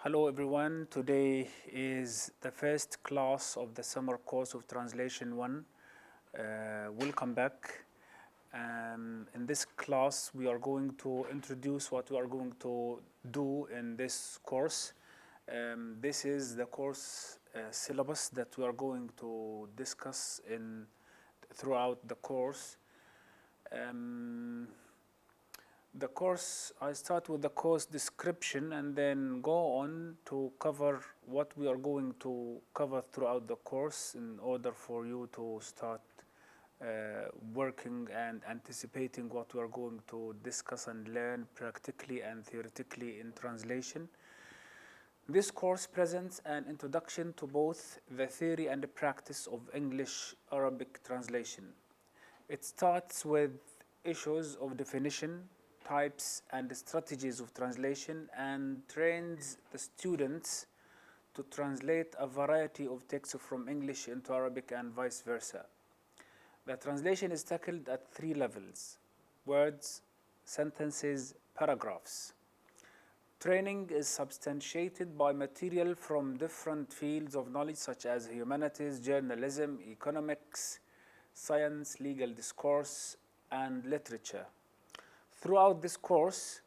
Hello everyone, today is the first class of the summer course of Translation 1. Welcome back. In this class we are going to introduce what we are going to do in this course. This is the course syllabus that we are going to discuss throughout the course. I start with the course description and then go on to cover what we are going to cover throughout the course in order for you to start working and anticipating what we are going to discuss and learn practically and theoretically in translation. This course presents an introduction to both the theory and the practice of English-Arabic translation. It starts with issues of definition, types and strategies of translation, and trains the students to translate a variety of texts from English into Arabic and vice versa. The translation is tackled at 3 levels: words, sentences, paragraphs. Training is substantiated by material from different fields of knowledge such as humanities, journalism, economics, science, legal discourse, and literature. Throughout this course,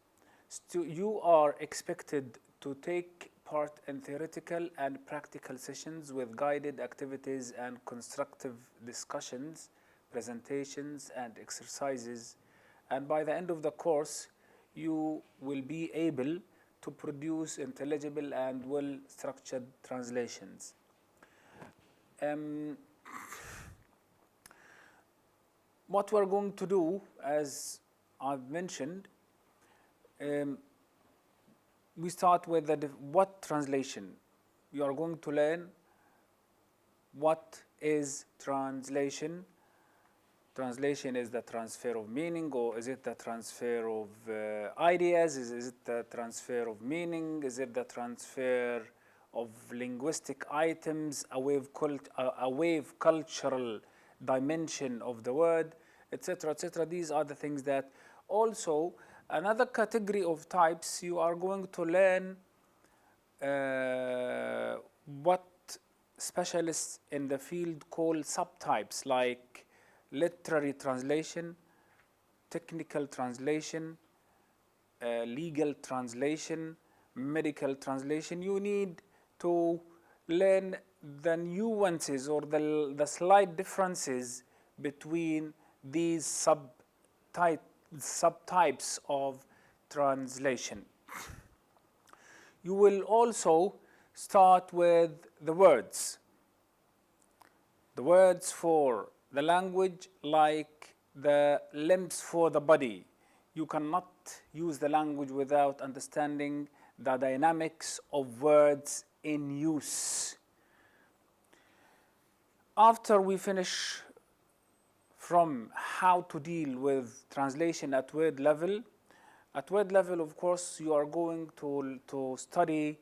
you are expected to take part in theoretical and practical sessions with guided activities and constructive discussions, presentations, and exercises. And by the end of the course, you will be able to produce intelligible and well-structured translations. What we're going to do, as I've mentioned, we start with what translation. You are going to learn what is translation. Translation is the transfer of meaning, or is it the transfer of ideas? Is it the transfer of meaning? Is it the transfer of linguistic items, a wave cultural dimension of the word, etc., etc. These are the things that also another category of types. You are going to learn what specialists in the field call subtypes, like literary translation, technical translation, legal translation, medical translation. You need to learn the nuances or the slight differences between these subtypes of translation. You will also start with the words. The words for the language, like the limbs for the body. You cannot use the language without understanding the dynamics of words in use. After we finish from how to deal with translation at word level, of course, you are going to study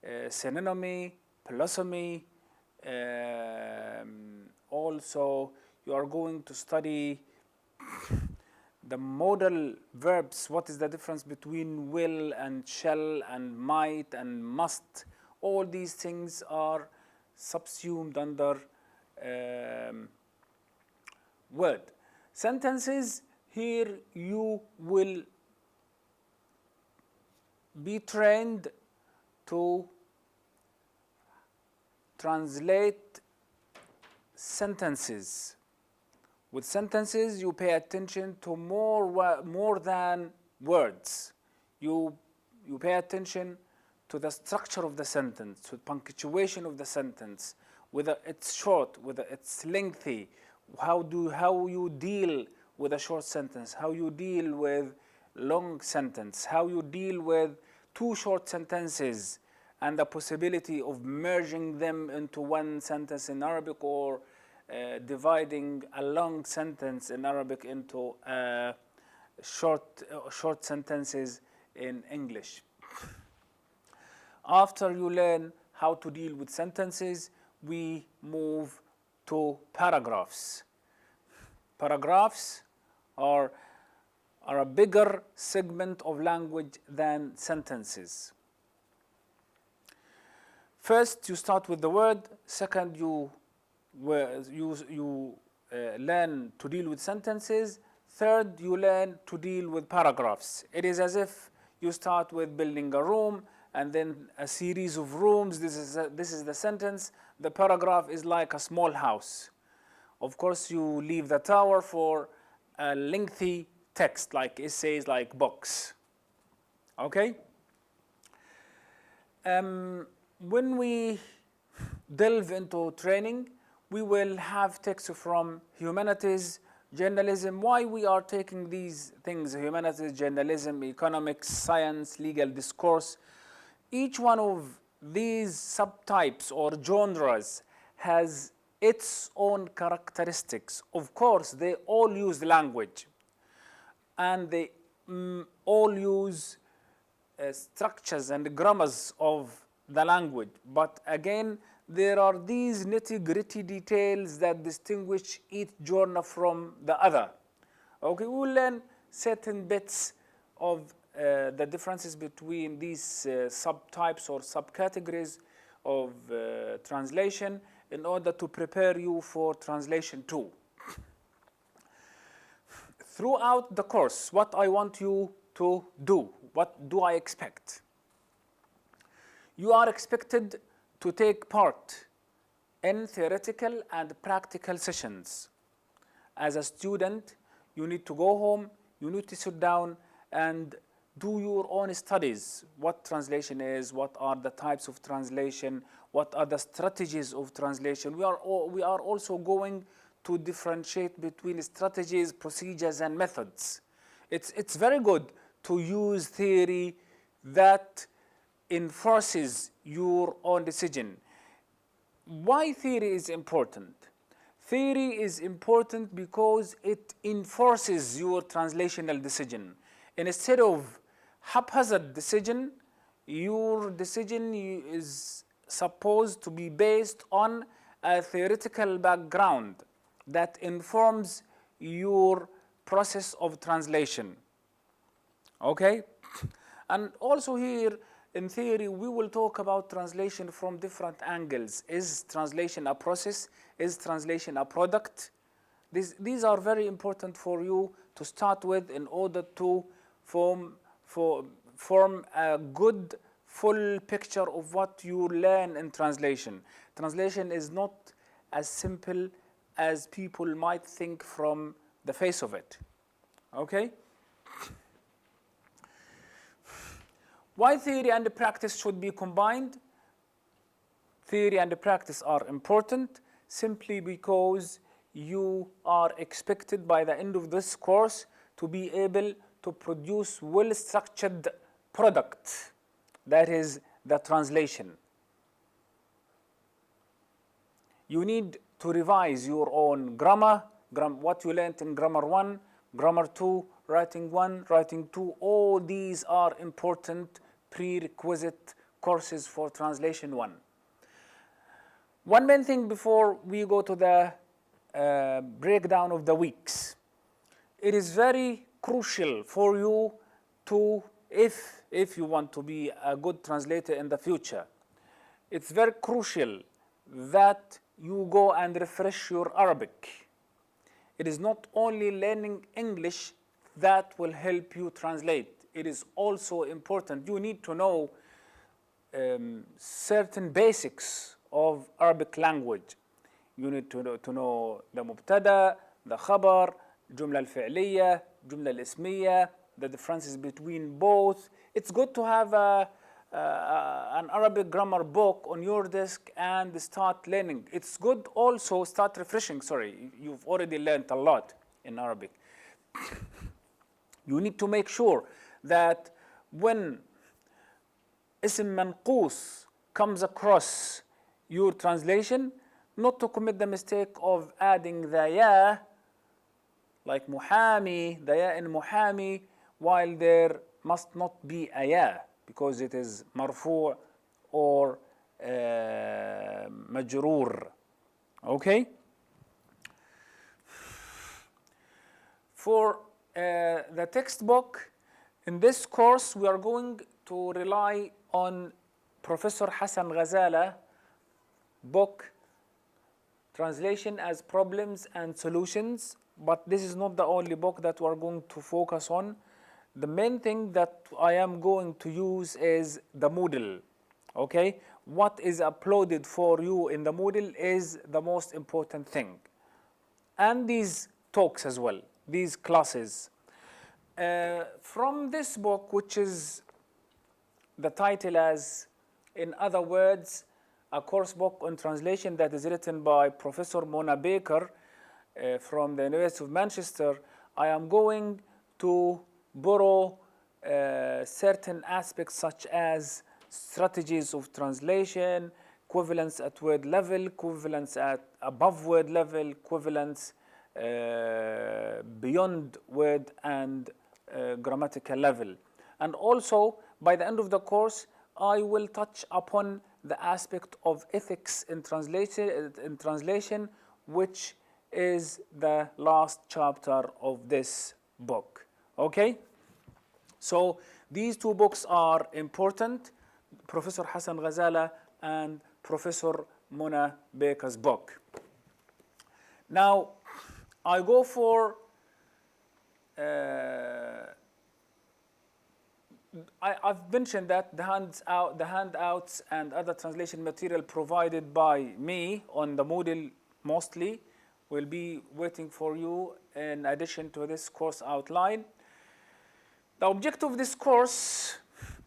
synonymy, philosomy. Also, you are going to study the modal verbs. What is the difference between will and shall and might and must? All these things are subsumed under word. Sentences, here you will be trained to translate sentences. With sentences, you pay attention to more than words. You pay attention to the structure of the sentence, to the punctuation of the sentence, whether it's short, whether it's lengthy, how you deal with a short sentence, how you deal with long sentence, how you deal with 2 short sentences and the possibility of merging them into one sentence in Arabic, or dividing a long sentence in Arabic into short sentences in English. After you learn how to deal with sentences, we move to paragraphs. Paragraphs are a bigger segment of language than sentences. First, you start with the word. Second, you learn to deal with sentences. Third, you learn to deal with paragraphs. It is as if you start with building a room and then a series of rooms. This is the sentence. The paragraph is like a small house. Of course, you leave the tower for a lengthy text, like essays, like books. Okay? When we delve into training, we will have texts from humanities, journalism. Why we are taking these things: humanities, journalism, economics, science, legal discourse. Each one of these subtypes or genres has its own characteristics. Of course, they all use language, and they all use structures and grammars of the language. But again, there are these nitty-gritty details that distinguish each genre from the other. Okay, we will learn certain bits of the differences between these subtypes or subcategories of translation in order to prepare you for translation 2. Throughout the course, what I want you to do, what do I expect? You are expected to take part in theoretical and practical sessions. As a student, you need to go home, you need to sit down and do your own studies. What translation is, what are the types of translation, what are the strategies of translation. We are also going to differentiate between strategies, procedures, and methods. It's very good to use theory that enforces your own decision. Why theory is important? Theory is important because it enforces your translational decision. Instead of haphazard decision, your decision is supposed to be based on a theoretical background that informs your process of translation. Okay? And also here in theory, we will talk about translation from different angles. Is translation a process? Is translation a product? These are very important for you to start with in order to form a good, full picture of what you learn in translation. Translation is not as simple as people might think from the face of it. Okay? Why theory and practice should be combined? Theory and practice are important simply because you are expected by the end of this course to be able to produce well-structured product. That is the translation. You need to revise your own grammar, what you learned in grammar 1, grammar 2, writing 1, writing 2. All these are important prerequisite courses for translation 1. One main thing before we go to the breakdown of the weeks. It is very crucial for you to, if you want to be a good translator in the future, it's very crucial that you go and refresh your Arabic. It is not only learning English that will help you translate. It is also important. You need to know certain basics of Arabic language. You need to know the mubtada, the khabar, الجملة الفعلية, الجملة الاسمية, the differences between both. It's good to have an Arabic grammar book on your desk and start learning. It's good also start refreshing. Sorry, you've already learned a lot in Arabic. You need to make sure that when اسم منقوص comes across your translation, not to commit the mistake of adding the ya, like muhami, the ya in muhami, while there must not be a ya, because it is marfu' or majroor. Okay? For the textbook, in this course, we are going to rely on Professor Hassan Ghazala book, Translation as Problems and Solutions, but this is not the only book that we're going to focus on. The main thing that I am going to use is the Moodle, okay? What is uploaded for you in the Moodle is the most important thing. And these talks as well, these classes. From this book, which is the title as, in other words, a course book on translation that is written by Professor Mona Baker from the University of Manchester, I am going to borrow certain aspects such as strategies of translation, equivalence at word level, equivalence at above word level, equivalence beyond word and grammatical level. And also, by the end of the course, I will touch upon the aspect of ethics in translation, which is the last chapter of this book. Okay? So these two books are important, Professor Hassan Ghazala and Professor Mona Baker's book. Now, I go for I've mentioned that the handouts and other translation material provided by me on the Moodle mostly will be waiting for you in addition to this course outline. The objective of this course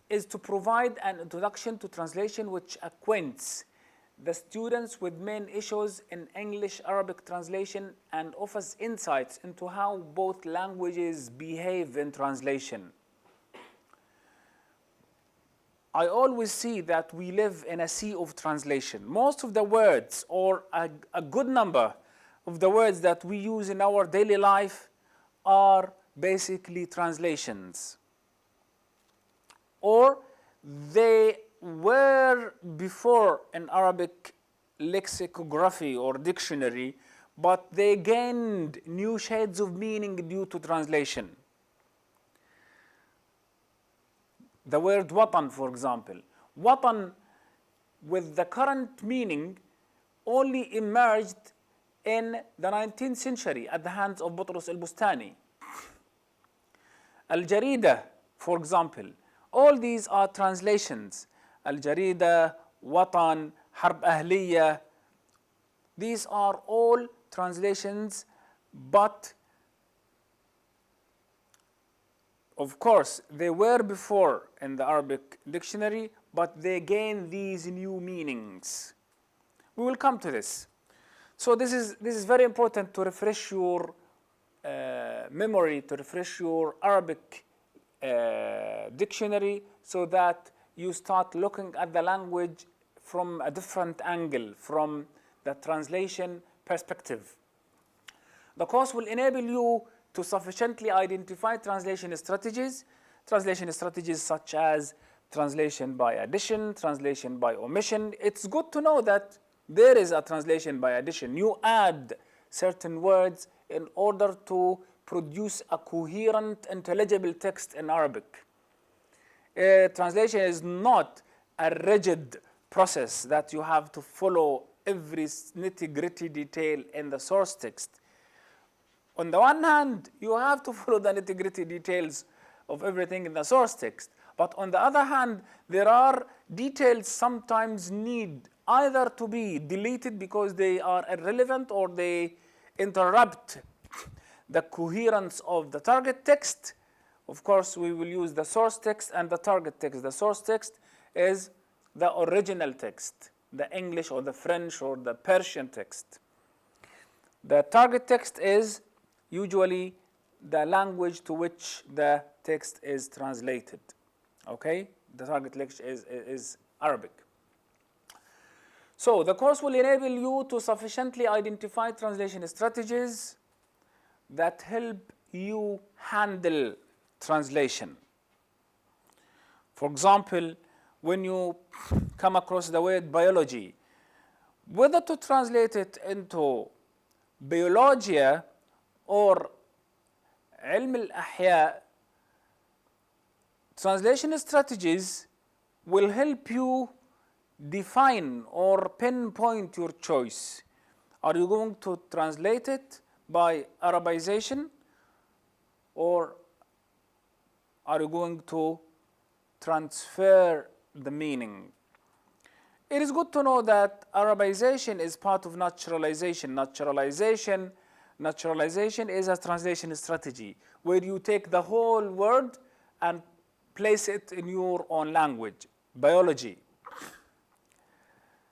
is to provide an introduction to translation which acquaints the students with main issues in English-Arabic translation and offers insights into how both languages behave in translation. I always see that we live in a sea of translation. Most of the words, or a good number of the words that we use in our daily life, are basically translations. Or they were before in Arabic lexicography or dictionary, but they gained new shades of meaning due to translation. The word watan, for example. Watan, with the current meaning, only emerged in the 19th century at the hands of Butros al-Bustani. Al-Jarida, for example. All these are translations. Al-Jarida, Watan, Harb Ahliya. These are all translations, but of course, they were before in the Arabic dictionary, but they gain these new meanings. We will come to this. So this is very important to refresh your memory, to refresh your Arabic dictionary, so that you start looking at the language from a different angle, from the translation perspective. The course will enable you to sufficiently identify translation strategies such as translation by addition, translation by omission. It's good to know that there is a translation by addition. You add certain words in order to produce a coherent, intelligible text in Arabic. Translation is not a rigid process that you have to follow every nitty-gritty detail in the source text. On the one hand, you have to follow the nitty-gritty details of everything in the source text. But on the other hand, there are details sometimes need either to be deleted because they are irrelevant or they interrupt the coherence of the target text. Of course, we will use the source text and the target text. The source text is the original text, the English or the French or the Persian text. The target text is usually the language to which the text is translated. Okay? The target language is Arabic. So the course will enable you to sufficiently identify translation strategies that help you handle translation. For example, when you come across the word biology, whether to translate it into biologia or علم الأحياء, translation strategies will help you define or pinpoint your choice. Are you going to translate it by Arabization, or are you going to transfer the meaning? It is good to know that Arabization is part of naturalization. Naturalization is a translation strategy where you take the whole word and place it in your own language. Biology.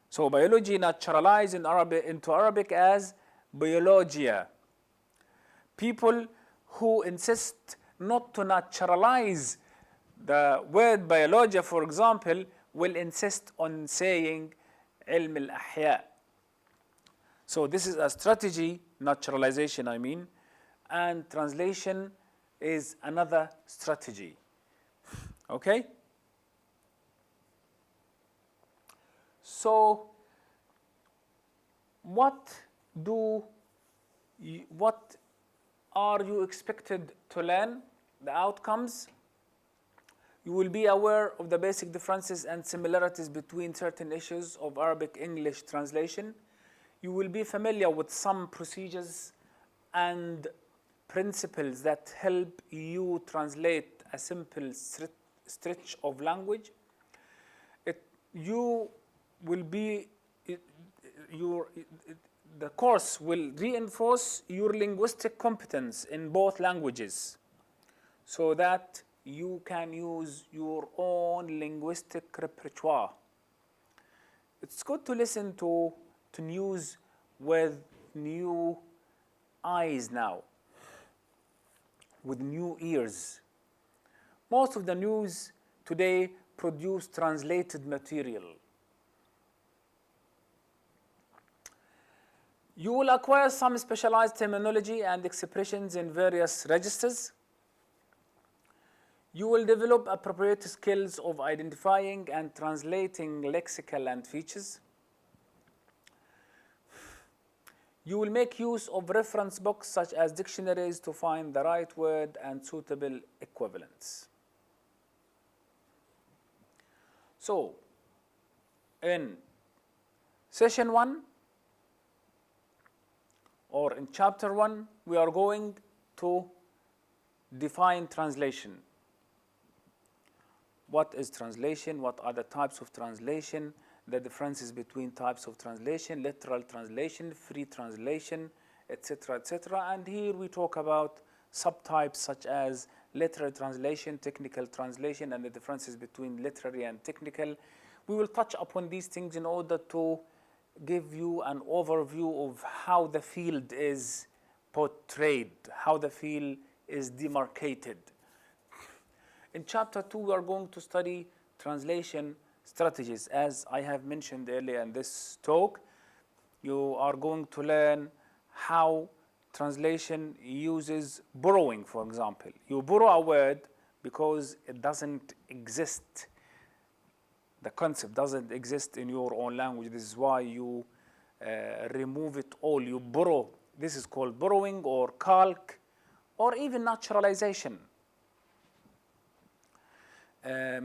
So biology naturalized into Arabic as biologia. People who insist not to naturalize the word biologia, for example, will insist on saying علم الأحياء. So this is a strategy, naturalization I mean, and translation is another strategy. Okay? So what are you expected to learn? The outcomes. You will be aware of the basic differences and similarities between certain issues of Arabic-English translation. You will be familiar with some procedures and principles that help you translate a simple stretch of language. The course will reinforce your linguistic competence in both languages so that you can use your own linguistic repertoire. It's good to listen to news with new eyes now, with new ears. Most of the news today produce translated material. You will acquire some specialized terminology and expressions in various registers. You will develop appropriate skills of identifying and translating lexical and features. You will make use of reference books such as dictionaries to find the right word and suitable equivalents. So, in session 1, or in chapter 1, we are going to define translation. What is translation? What are the types of translation? The differences between types of translation, literal translation, free translation, etc., etc. And here we talk about subtypes such as literal translation, technical translation, and the differences between literary and technical. We will touch upon these things in order to give you an overview of how the field is portrayed, how the field is demarcated. In chapter 2, we are going to study translation strategies. As I have mentioned earlier in this talk, you are going to learn how translation uses borrowing, for example. You borrow a word because it doesn't exist. The concept doesn't exist in your own language. This is why you remove it all. You borrow. This is called borrowing or calque or even naturalization. A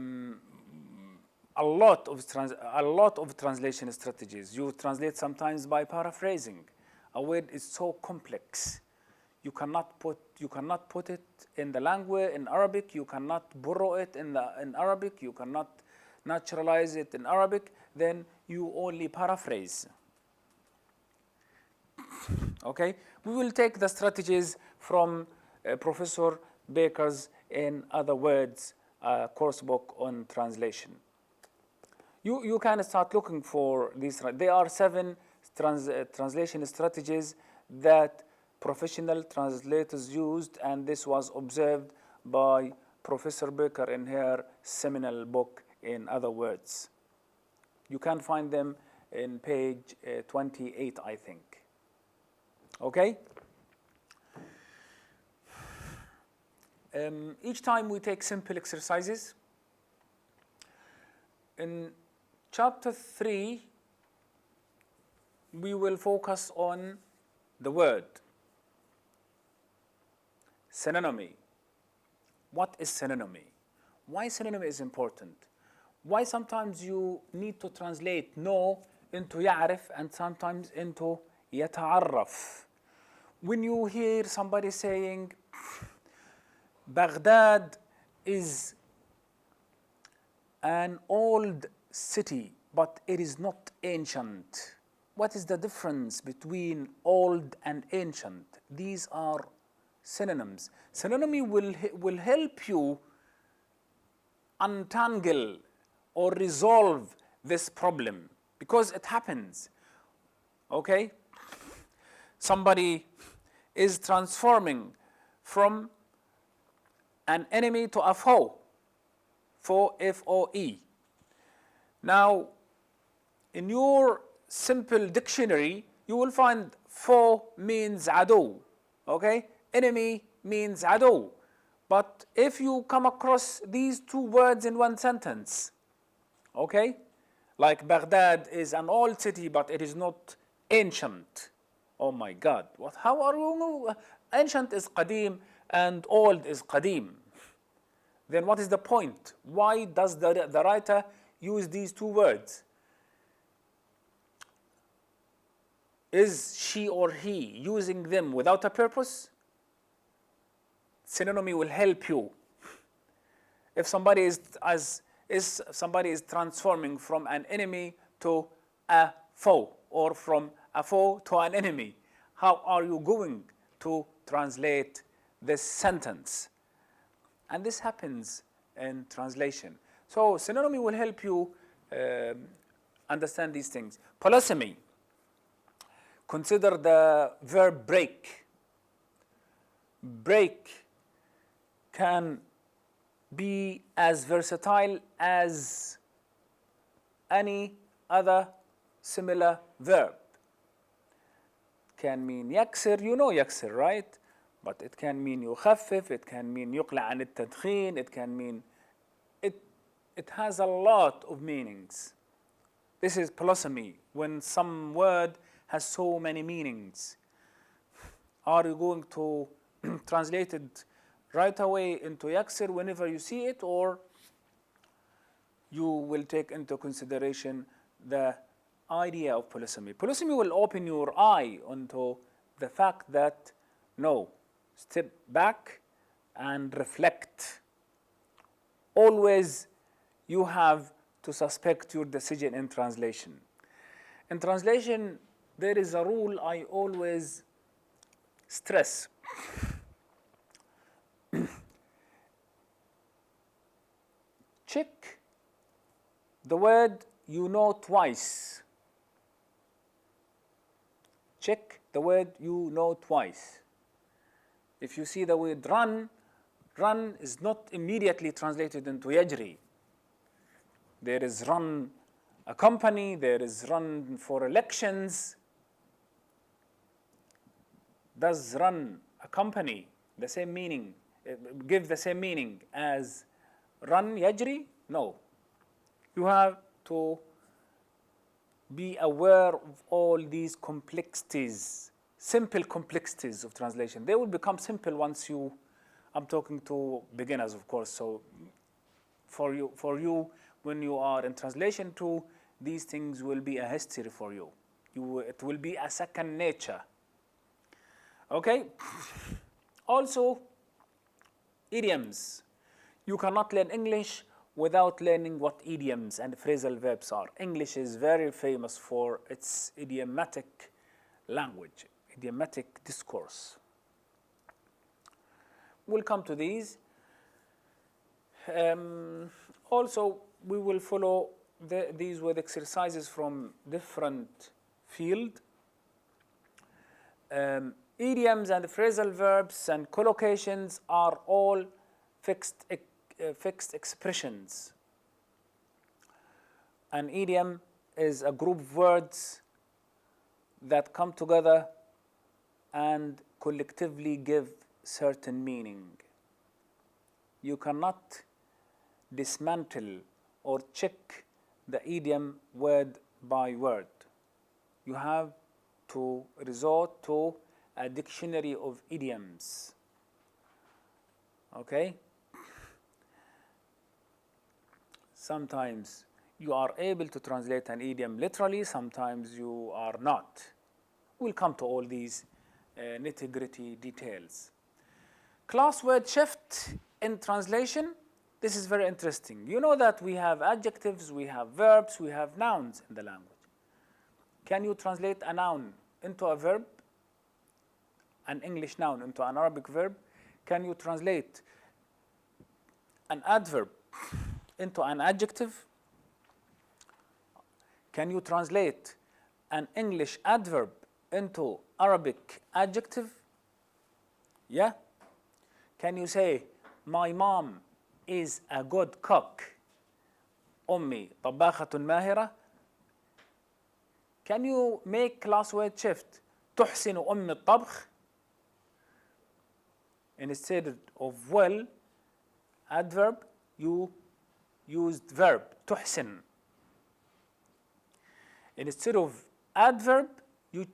lot of translation strategies. You translate sometimes by paraphrasing. A word is so complex. You cannot put it in the language in Arabic. You cannot borrow it in Arabic. You cannot naturalize it in Arabic. Then you only paraphrase. Okay. We will take the strategies from Professor Baker's In Other Words course book on translation. You can start looking for these. There are 7 translation strategies that professional translators used, and this was observed by Professor Baker in her seminal book, In Other Words. You can find them in page 28, I think. Okay? Each time we take simple exercises. In chapter 3, we will focus on the word. Synonymy. What is synonymy? Why synonymy is important? Why sometimes you need to translate know into يعرف and sometimes into يتعرف? When you hear somebody saying Baghdad is an old city, but it is not ancient. What is the difference between old and ancient? These are synonyms. Synonymy will help you untangle or resolve this problem because it happens. Okay? Somebody is transforming from an enemy to a foe. Foe, F-O-E. Now, in your simple dictionary, you will find foe means عدو. Okay? Enemy means عدو. But if you come across these two words in one sentence, okay? Like Baghdad is an old city, but it is not ancient. Oh my God, what? How are you? Ancient is qadim and old is qadim. Then what is the point? Why does the writer use these two words? Is she or he using them without a purpose? Synonymy will help you. If somebody is transforming from an enemy to a foe, or from a foe to an enemy, how are you going to translate this sentence? And this happens in translation. So synonymy will help you understand these things. Polysemy. Consider the verb break. Break can be as versatile as any other similar verb. Can mean يكسر, you know يكسر, right? But it can mean يخفف, it can mean يقلع عن التدخين, it can mean, it has a lot of meanings. This is polysemy, when some word has so many meanings. Are you going to translate it right away into يكسر whenever you see it, or you will take into consideration the idea of polysemy? Polysemy will open your eye onto the fact that, no, step back and reflect. Always you have to suspect your decision in translation. In translation, there is a rule I always stress. Check the word you know twice. Check the word you know twice. If you see the word run, run is not immediately translated into يجري. There is run a company, there is run for elections. Does run a company the same meaning, give the same meaning as run يجري? No. You have to be aware of all these complexities, simple complexities of translation. They will become simple once you, I'm talking to beginners, of course, so for you, when you are in translation too, these things will be a history for you. It will be a second nature. Okay? Also, idioms. You cannot learn English without learning what idioms and phrasal verbs are. English is very famous for its idiomatic language, idiomatic discourse. We'll come to these. Also, we will follow these with exercises from different fields. Idioms and phrasal verbs and collocations are all fixed expressions. An idiom is a group of words that come together and collectively give certain meaning. You cannot dismantle or check the idiom word by word. You have to resort to a dictionary of idioms. Okay? Sometimes you are able to translate an idiom literally, sometimes you are not. We'll come to all these nitty-gritty details. Class word shift in translation, this is very interesting. You know that we have adjectives, we have verbs, we have nouns in the language. Can you translate a noun into a verb? An English noun into an Arabic verb? Can you translate an adverb into an adjective? Can you translate an English adverb into Arabic adjective? Yeah? Can you say, my mom is a good cook? أمي طباخة ماهرة. Can you make class word shift? تحسن أم الطبخ. Instead of well, adverb, you used verb, تحسن. Instead of adverb, you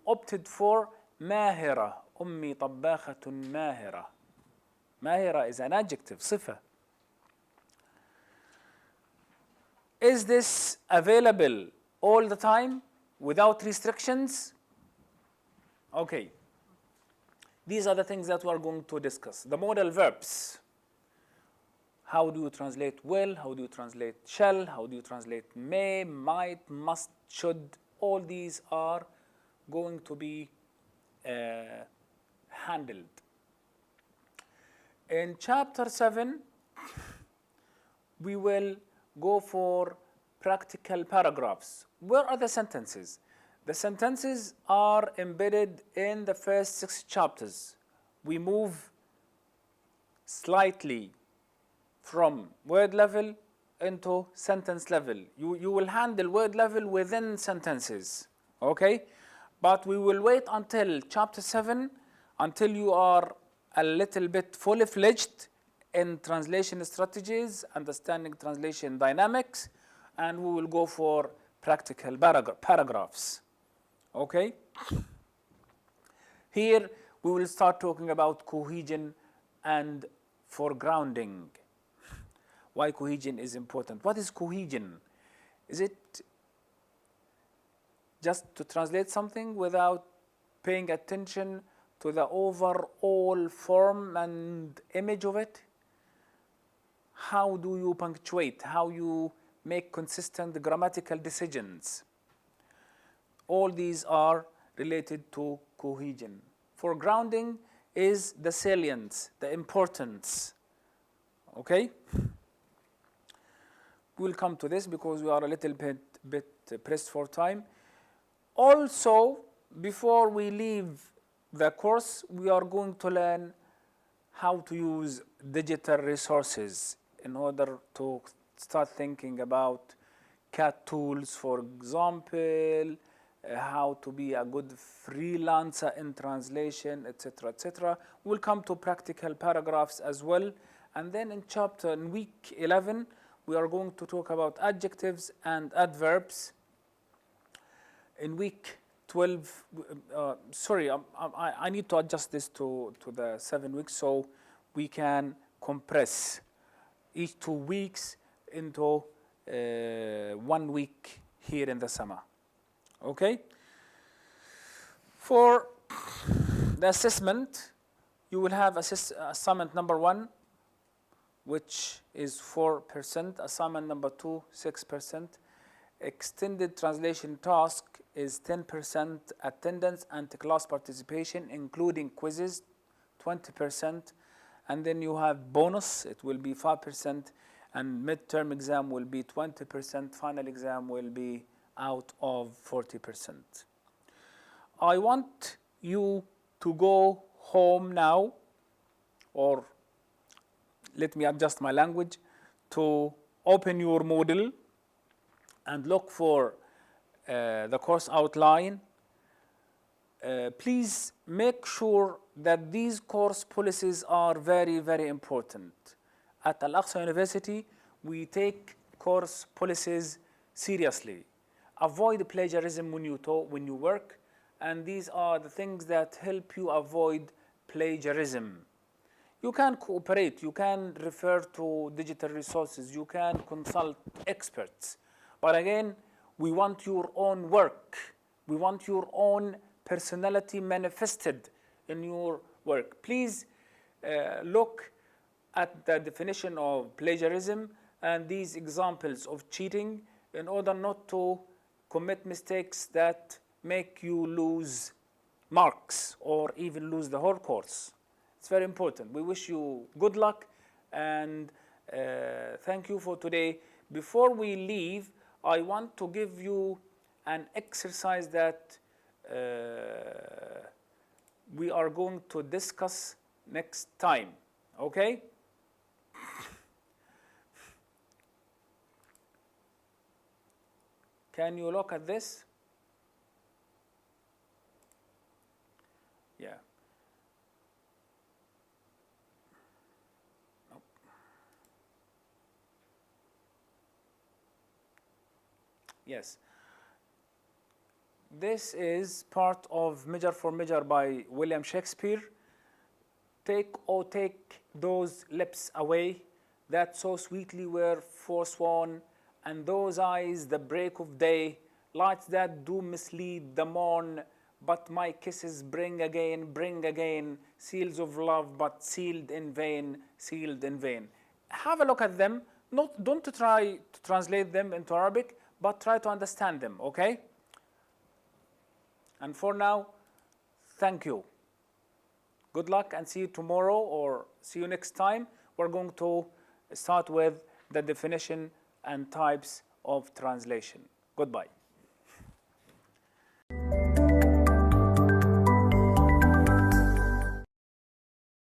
opted for ماهرة. أمي طباخة ماهرة. ماهرة is an adjective, صفة. Is this available all the time without restrictions? Okay. These are the things that we are going to discuss. The modal verbs. How do you translate will? How do you translate shall? How do you translate may, might, must, should? All these are going to be handled. In chapter 7, we will go for practical paragraphs. Where are the sentences? The sentences are embedded in the first 6 chapters. We move slightly from word level into sentence level. You will handle word level within sentences, okay? But we will wait until chapter 7 until you are a little bit fully fledged in translation strategies, understanding translation dynamics, and we will go for practical paragraphs. Okay? Here we will start talking about cohesion and foregrounding. Why cohesion is important? What is cohesion? Is it just to translate something without paying attention to the overall form and image of it? How do you punctuate? How you make consistent grammatical decisions? All these are related to cohesion. Foregrounding is the salience, the importance. Okay? We'll come to this because we are a little bit pressed for time. Also, before we leave the course, we are going to learn how to use digital resources in order to start thinking about CAT tools, for example, how to be a good freelancer in translation, etc., etc. We'll come to practical paragraphs as well. And then in week 11, we are going to talk about adjectives and adverbs. In week 12, I need to adjust this to the 7 weeks so we can compress each 2 weeks into 1 week here in the summer. Okay? For the assessment, you will have assignment number 1, which is 4%, assignment number 2, 6%. Extended translation task is 10% attendance and class participation, including quizzes, 20%. And then you have bonus, it will be 5%, and midterm exam will be 20%, final exam will be out of 40%. I want you to go home now, or let me adjust my language, to open your Moodle and look for the course outline. Please make sure that these course policies are very, very important. At Al-Aqsa University, we take course policies seriously. Avoid plagiarism when you work, and these are the things that help you avoid plagiarism. You can cooperate, you can refer to digital resources, you can consult experts. But again, we want your own work. We want your own personality manifested in your work. Please look at the definition of plagiarism and these examples of cheating in order not to commit mistakes that make you lose marks or even lose the whole course. It's very important. We wish you good luck and thank you for today. Before we leave, I want to give you an exercise that we are going to discuss next time, okay? Can you look at this? Yeah. Nope. Yes. This is part of Measure for Measure by William Shakespeare. Take those lips away that so sweetly were forsworn, and those eyes the break of day, lights that do mislead the morn, but my kisses bring again, seals of love, but sealed in vain, sealed in vain. Have a look at them. Don't try to translate them into Arabic, but try to understand them, okay? And for now, thank you. Good luck and see you tomorrow or see you next time. We're going to start with the definition and types of translation. Goodbye.